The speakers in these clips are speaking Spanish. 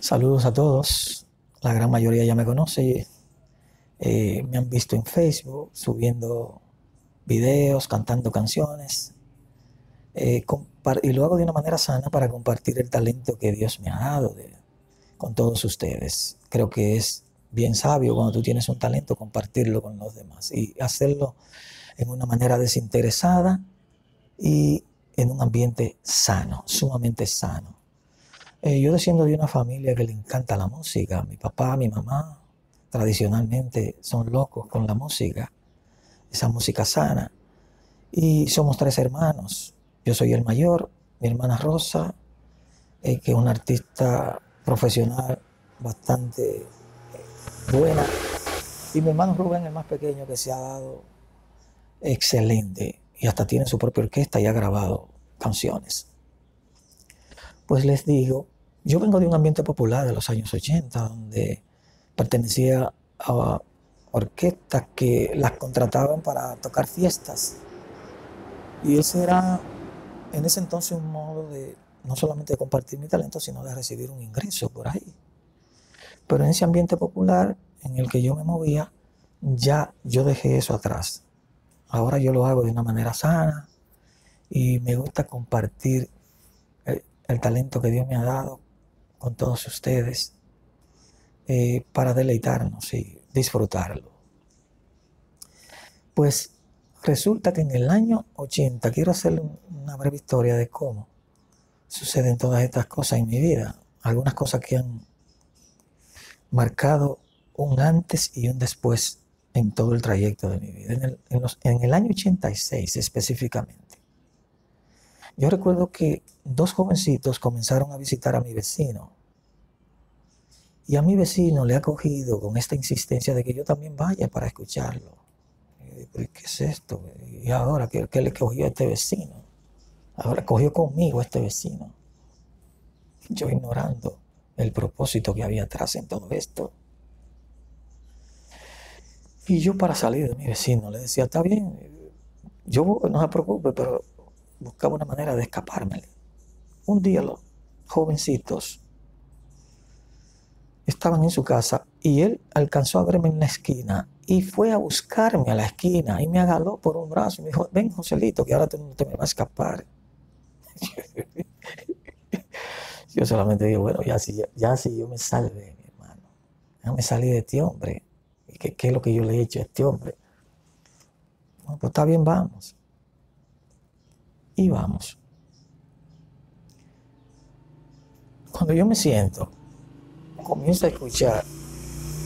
Saludos a todos. La gran mayoría ya me conoce. Me han visto en Facebook subiendo videos, cantando canciones. Y lo hago de una manera sana para compartir el talento que Dios me ha dado con todos ustedes. Creo que es bien sabio cuando tú tienes un talento compartirlo con los demás y hacerlo en una manera desinteresada y en un ambiente sano, sumamente sano. Yo desciendo de una familia que le encanta la música. Mi papá, mi mamá, tradicionalmente son locos con la música, esa música sana. Y somos tres hermanos. Yo soy el mayor, mi hermana Rosa, que es una artista profesional bastante buena. Y mi hermano Rubén, el más pequeño, que se ha dado excelente y hasta tiene su propia orquesta y ha grabado canciones. Pues les digo, yo vengo de un ambiente popular de los años 80, donde pertenecía a orquestas que las contrataban para tocar fiestas. Y ese era en ese entonces un modo de no solamente de compartir mi talento, sino de recibir un ingreso por ahí. Pero en ese ambiente popular en el que yo me movía, ya yo dejé eso atrás. Ahora yo lo hago de una manera sana y me gusta compartir el talento que Dios me ha dado con todos ustedes para deleitarnos y disfrutarlo. Pues resulta que en el año 80, quiero hacer una breve historia de cómo suceden todas estas cosas en mi vida. Algunas cosas que han marcado un antes y un después en todo el trayecto de mi vida. En el año 86 específicamente. Yo recuerdo que dos jovencitos comenzaron a visitar a mi vecino. Y a mi vecino le ha cogido con esta insistencia de que yo también vaya para escucharlo. Y digo, ¿pero qué es esto? Y ahora, ¿qué le cogió a este vecino? Ahora cogió conmigo a este vecino. Yo ignorando el propósito que había atrás en todo esto. Y yo, para salir de mi vecino, le decía, está bien, yo no se preocupe, pero buscaba una manera de escapármele. Un día los jovencitos estaban en su casa y él alcanzó a verme en la esquina y fue a buscarme a la esquina y me agarró por un brazo y me dijo, ven, Joselito, que ahora no te me va a escapar. Yo solamente digo, bueno, ya si yo me salvé, mi hermano, ya me salí de este hombre. ¿Y qué es lo que yo le he hecho a este hombre? Bueno, pues está bien, vamos. Y vamos. Cuando yo me siento, comienzo a escuchar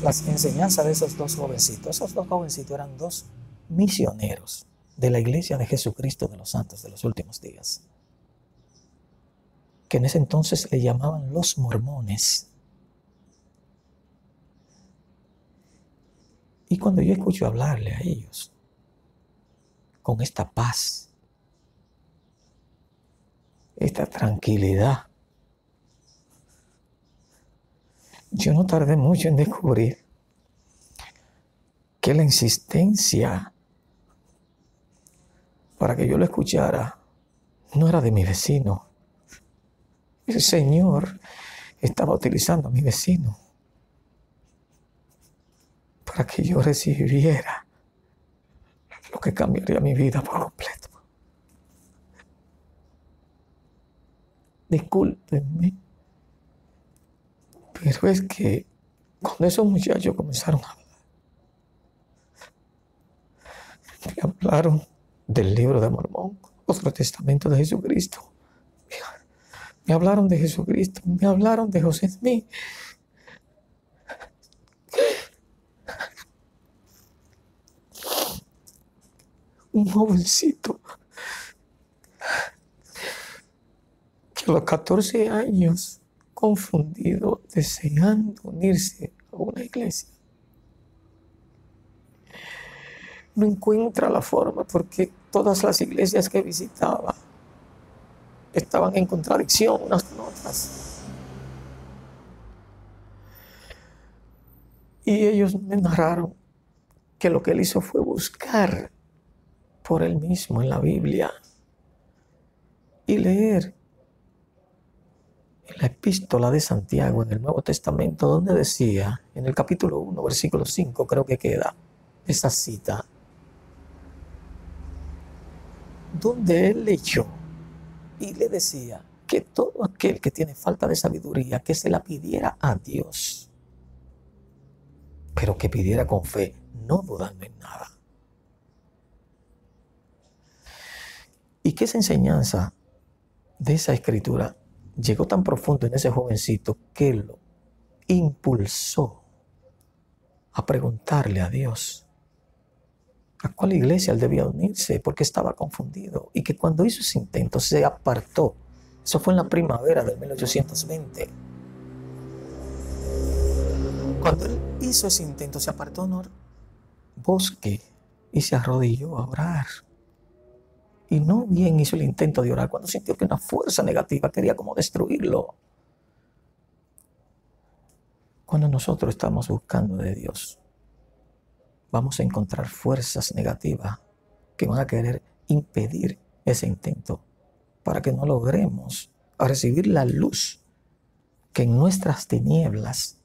las enseñanzas de esos dos jovencitos. Esos dos jovencitos eran dos misioneros de la Iglesia de Jesucristo de los Santos de los Últimos Días, que en ese entonces le llamaban los mormones. Y cuando yo escucho hablarle a ellos con esta paz, esta tranquilidad, yo no tardé mucho en descubrir que la insistencia para que yo lo escuchara no era de mi vecino. El Señor estaba utilizando a mi vecino para que yo recibiera lo que cambiaría mi vida por completo. Discúlpenme, pero es que cuando esos muchachos comenzaron a hablar, me hablaron del libro de Mormón, otro testamento de Jesucristo. Me hablaron de Jesucristo, me hablaron de José Smith. Un jovencito que a los 14 años, confundido, deseando unirse a una iglesia, no encuentra la forma porque todas las iglesias que visitaba estaban en contradicción unas con otras. Y ellos me narraron que lo que él hizo fue buscar por él mismo en la Biblia y leer en la epístola de Santiago en el Nuevo Testamento, donde decía, en el capítulo 1, versículo 5, creo que queda esa cita, donde él leyó y le decía que todo aquel que tiene falta de sabiduría, que se la pidiera a Dios, pero que pidiera con fe, no dudando en nada. Y que esa enseñanza de esa escritura llegó tan profundo en ese jovencito que lo impulsó a preguntarle a Dios a cuál iglesia él debía unirse, porque estaba confundido, y que cuando hizo ese intento se apartó. Eso fue en la primavera del 1820. Cuando él hizo ese intento, se apartó en un bosque y se arrodilló a orar. Y no bien hizo el intento de orar cuando sintió que una fuerza negativa quería como destruirlo. Cuando nosotros estamos buscando de Dios, vamos a encontrar fuerzas negativas que van a querer impedir ese intento para que no logremos recibir la luz que en nuestras tinieblas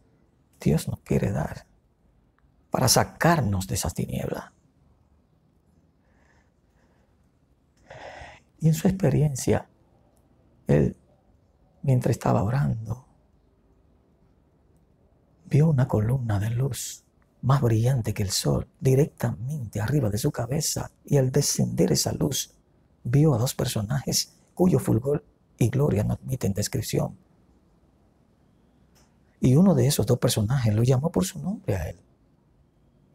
Dios nos quiere dar, para sacarnos de esas tinieblas. Y en su experiencia, él, mientras estaba orando, vio una columna de luz más brillante que el sol directamente arriba de su cabeza, y al descender esa luz vio a dos personajes cuyo fulgor y gloria no admiten descripción. Y uno de esos dos personajes lo llamó por su nombre a él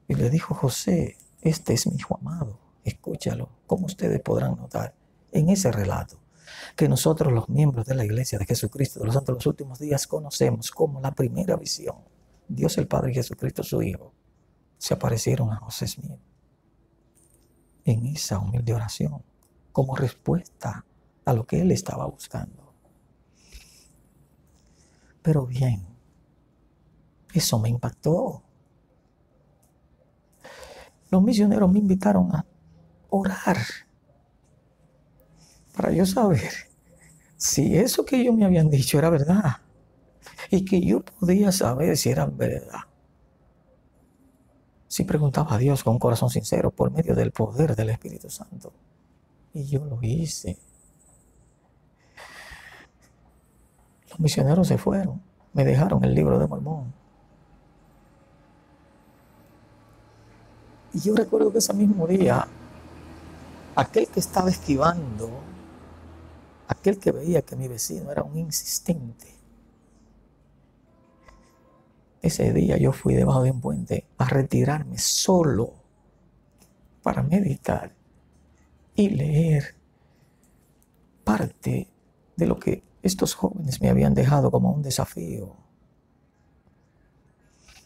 y le dijo: José, este es mi hijo amado, escúchalo. Como ustedes podrán notar en ese relato, que nosotros, los miembros de la Iglesia de Jesucristo de los Santos de los Últimos Días, conocemos como la primera visión. Dios el Padre y Jesucristo su Hijo se aparecieron a José Smith en esa humilde oración como respuesta a lo que él estaba buscando. Pero bien, eso me impactó. Los misioneros me invitaron a orar para yo saber si eso que ellos me habían dicho era verdad, y que yo podía saber si era verdad si preguntaba a Dios con un corazón sincero por medio del poder del Espíritu Santo. Y yo lo hice. Los misioneros se fueron, me dejaron el libro de Mormón. Y yo recuerdo que ese mismo día, aquel que estaba esquivando, aquel que veía que mi vecino era un insistente, ese día yo fui debajo de un puente a retirarme solo para meditar y leer parte de lo que estos jóvenes me habían dejado como un desafío.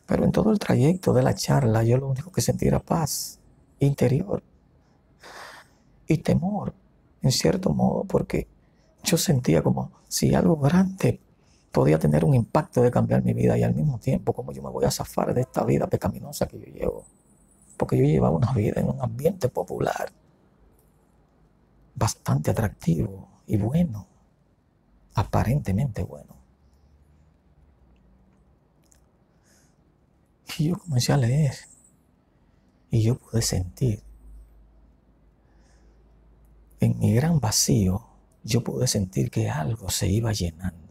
Pero en todo el trayecto de la charla yo lo único que sentí era paz interior y temor, en cierto modo, porque yo sentía como si algo grande podía tener un impacto de cambiar mi vida, y al mismo tiempo como yo me voy a zafar de esta vida pecaminosa que yo llevo, porque yo llevaba una vida en un ambiente popular bastante atractivo y bueno, aparentemente bueno. Y yo comencé a leer y yo pude sentir en mi gran vacío, yo pude sentir que algo se iba llenando.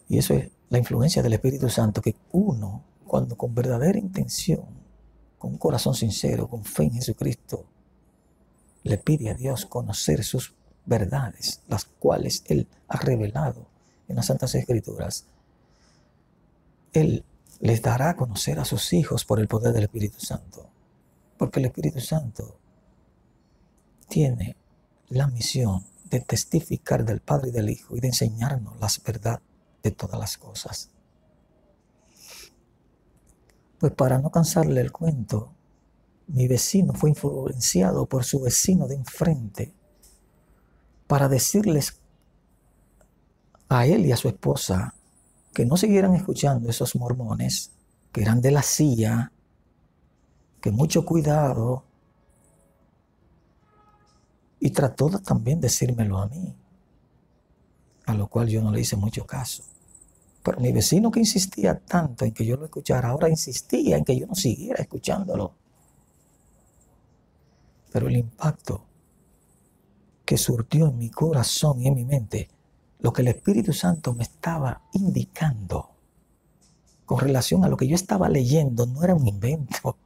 Y eso es la influencia del Espíritu Santo, que uno, cuando con verdadera intención, con un corazón sincero, con fe en Jesucristo, le pide a Dios conocer sus verdades, las cuales Él ha revelado en las Santas Escrituras, Él les dará a conocer a sus hijos por el poder del Espíritu Santo. Porque el Espíritu Santo tiene la misión de testificar del Padre y del Hijo y de enseñarnos las verdades de todas las cosas. Pues para no cansarle el cuento, mi vecino fue influenciado por su vecino de enfrente para decirles a él y a su esposa que no siguieran escuchando esos mormones que eran de la CIA, que mucho cuidado, y trató de también decírmelo a mí. a lo cual yo no le hice mucho caso. Pero mi vecino, que insistía tanto en que yo lo escuchara, ahora insistía en que yo no siguiera escuchándolo. Pero el impacto que surtió en mi corazón y en mi mente, lo que el Espíritu Santo me estaba indicando con relación a lo que yo estaba leyendo, no era un invento.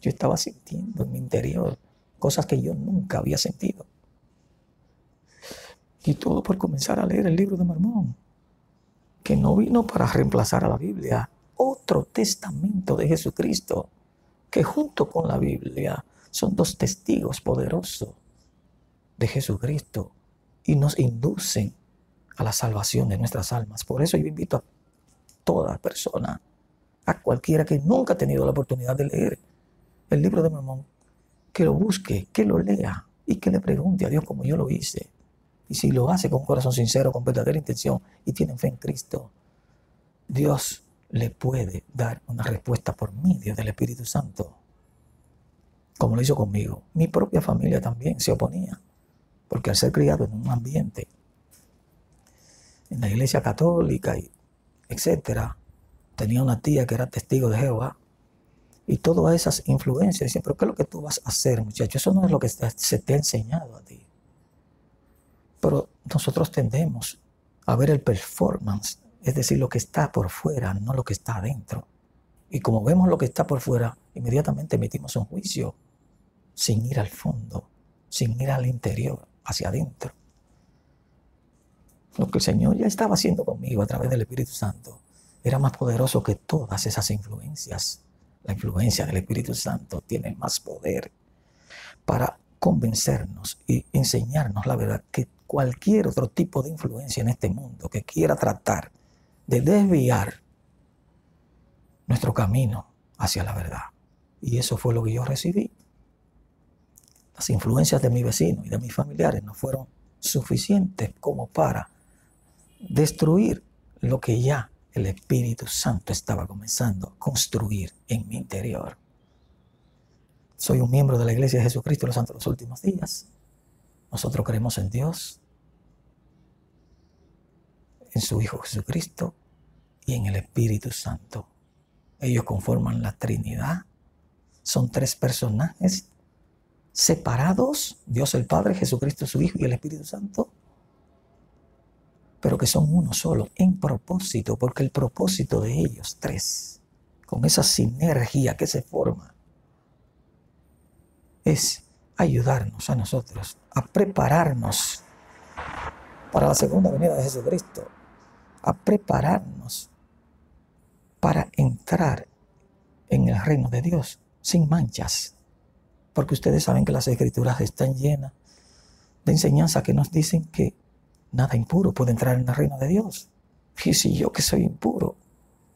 Yo estaba sintiendo en mi interior cosas que yo nunca había sentido. Y todo por comenzar a leer el libro de Mormón, que no vino para reemplazar a la Biblia, otro testamento de Jesucristo, que junto con la Biblia son dos testigos poderosos de Jesucristo y nos inducen a la salvación de nuestras almas. Por eso yo invito a toda persona, a cualquiera que nunca ha tenido la oportunidad de leer el libro de Mormón, que lo busque, que lo lea y que le pregunte a Dios como yo lo hice. Y si lo hace con un corazón sincero, con verdadera intención y tiene fe en Cristo, Dios le puede dar una respuesta por medio del Espíritu Santo, como lo hizo conmigo. Mi propia familia también se oponía, porque al ser criado en un ambiente, en la iglesia católica, etcétera, tenía una tía que era testigo de Jehová, y todas esas influencias, dicen, pero ¿qué es lo que tú vas a hacer, muchacho? Eso no es lo que se te ha enseñado a ti. Pero nosotros tendemos a ver el performance, es decir, lo que está por fuera, no lo que está adentro. Y como vemos lo que está por fuera, inmediatamente emitimos un juicio sin ir al fondo, sin ir al interior, hacia adentro. Lo que el Señor ya estaba haciendo conmigo a través del Espíritu Santo era más poderoso que todas esas influencias. La influencia del Espíritu Santo tiene más poder para convencernos y enseñarnos la verdad que cualquier otro tipo de influencia en este mundo que quiera tratar de desviar nuestro camino hacia la verdad. Y eso fue lo que yo recibí. Las influencias de mi vecino y de mis familiares no fueron suficientes como para destruir lo que ya el Espíritu Santo estaba comenzando a construir en mi interior. Soy un miembro de la Iglesia de Jesucristo de los Santos de los Últimos Días. Nosotros creemos en Dios, en su Hijo Jesucristo y en el Espíritu Santo. Ellos conforman la Trinidad. Son tres personajes separados, Dios el Padre, Jesucristo su Hijo y el Espíritu Santo, pero que son uno solo en propósito, porque el propósito de ellos tres, con esa sinergia que se forma, es ayudarnos a nosotros a prepararnos para la segunda venida de Jesucristo, a prepararnos para entrar en el reino de Dios sin manchas, porque ustedes saben que las Escrituras están llenas de enseñanzas que nos dicen que nada impuro puede entrar en el reino de Dios. Y si yo, que soy impuro,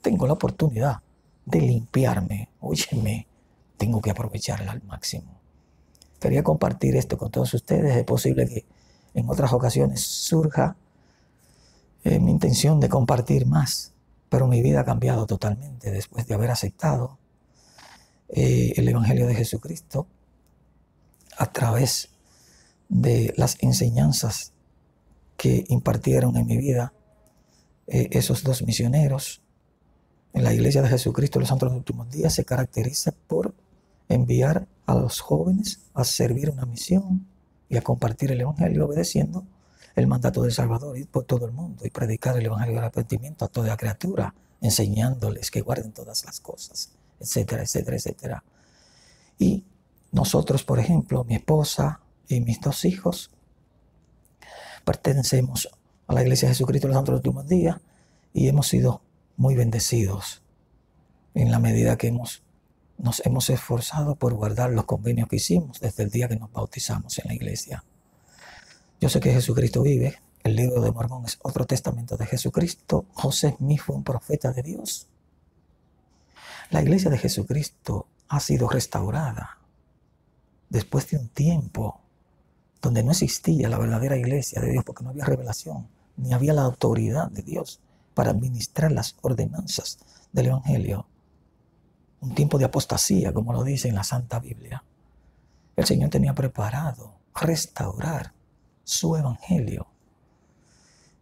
tengo la oportunidad de limpiarme, óyeme, tengo que aprovecharla al máximo. Quería compartir esto con todos ustedes. Es posible que en otras ocasiones surja mi intención de compartir más, pero mi vida ha cambiado totalmente después de haber aceptado el Evangelio de Jesucristo a través de las enseñanzas que impartieron en mi vida esos dos misioneros. En la Iglesia de Jesucristo de los Santos de los Últimos Días se caracteriza por enviar a los jóvenes a servir una misión y a compartir el Evangelio obedeciendo el mandato del Salvador, ir por todo el mundo y predicar el Evangelio del arrepentimiento a toda criatura, enseñándoles que guarden todas las cosas, etcétera, etcétera, etcétera. Y nosotros, por ejemplo, mi esposa y mis dos hijos, pertenecemos a la Iglesia de Jesucristo de los Santos de los Últimos Días y hemos sido muy bendecidos en la medida que nos hemos esforzado por guardar los convenios que hicimos desde el día que nos bautizamos en la iglesia. Yo sé que Jesucristo vive. El libro de Mormón es otro testamento de Jesucristo. José Smith fue un profeta de Dios. La iglesia de Jesucristo ha sido restaurada después de un tiempo donde no existía la verdadera iglesia de Dios porque no había revelación, ni había la autoridad de Dios para administrar las ordenanzas del Evangelio. Un tiempo de apostasía, como lo dice en la Santa Biblia. El Señor tenía preparado restaurar su Evangelio.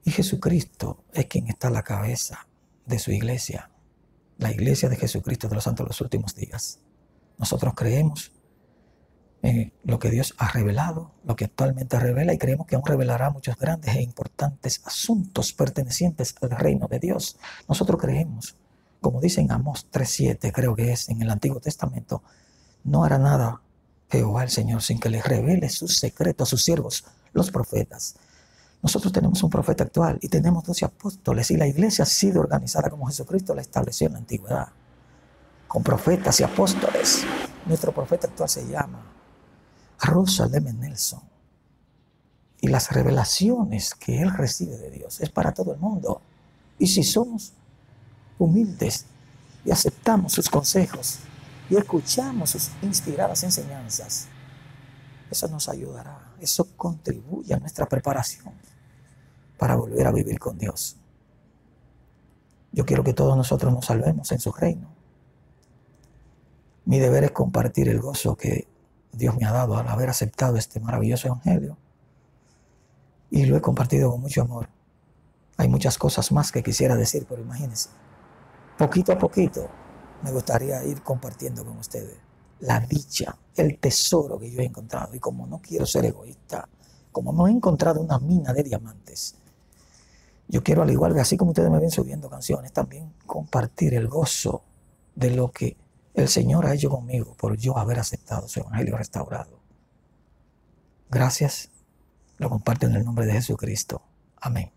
Y Jesucristo es quien está a la cabeza de su iglesia, la iglesia de Jesucristo de los santos de los últimos días. Nosotros creemos en lo que Dios ha revelado, lo que actualmente revela, y creemos que aún revelará muchos grandes e importantes asuntos pertenecientes al reino de Dios. Nosotros creemos, como dice en Amós 3:7, creo que es en el Antiguo Testamento, no hará nada Jehová el Señor sin que le revele sus secretos a sus siervos, los profetas. Nosotros tenemos un profeta actual y tenemos 12 apóstoles, y la iglesia ha sido organizada como Jesucristo la estableció en la antigüedad, con profetas y apóstoles. Nuestro profeta actual se llama Russell M. Nelson, y las revelaciones que él recibe de Dios es para todo el mundo. Y si somos humildes y aceptamos sus consejos y escuchamos sus inspiradas enseñanzas, eso nos ayudará, eso contribuye a nuestra preparación para volver a vivir con Dios. Yo quiero que todos nosotros nos salvemos en su reino. Mi deber es compartir el gozo que Dios me ha dado al haber aceptado este maravilloso evangelio, y lo he compartido con mucho amor. Hay muchas cosas más que quisiera decir, pero imagínense, poquito a poquito me gustaría ir compartiendo con ustedes la dicha, el tesoro que yo he encontrado. Y como no quiero ser egoísta, como no he encontrado una mina de diamantes, yo quiero, al igual que así como ustedes me ven subiendo canciones, también compartir el gozo de lo que el Señor ha hecho conmigo por yo haber aceptado su evangelio restaurado. Gracias. Lo comparto en el nombre de Jesucristo. Amén.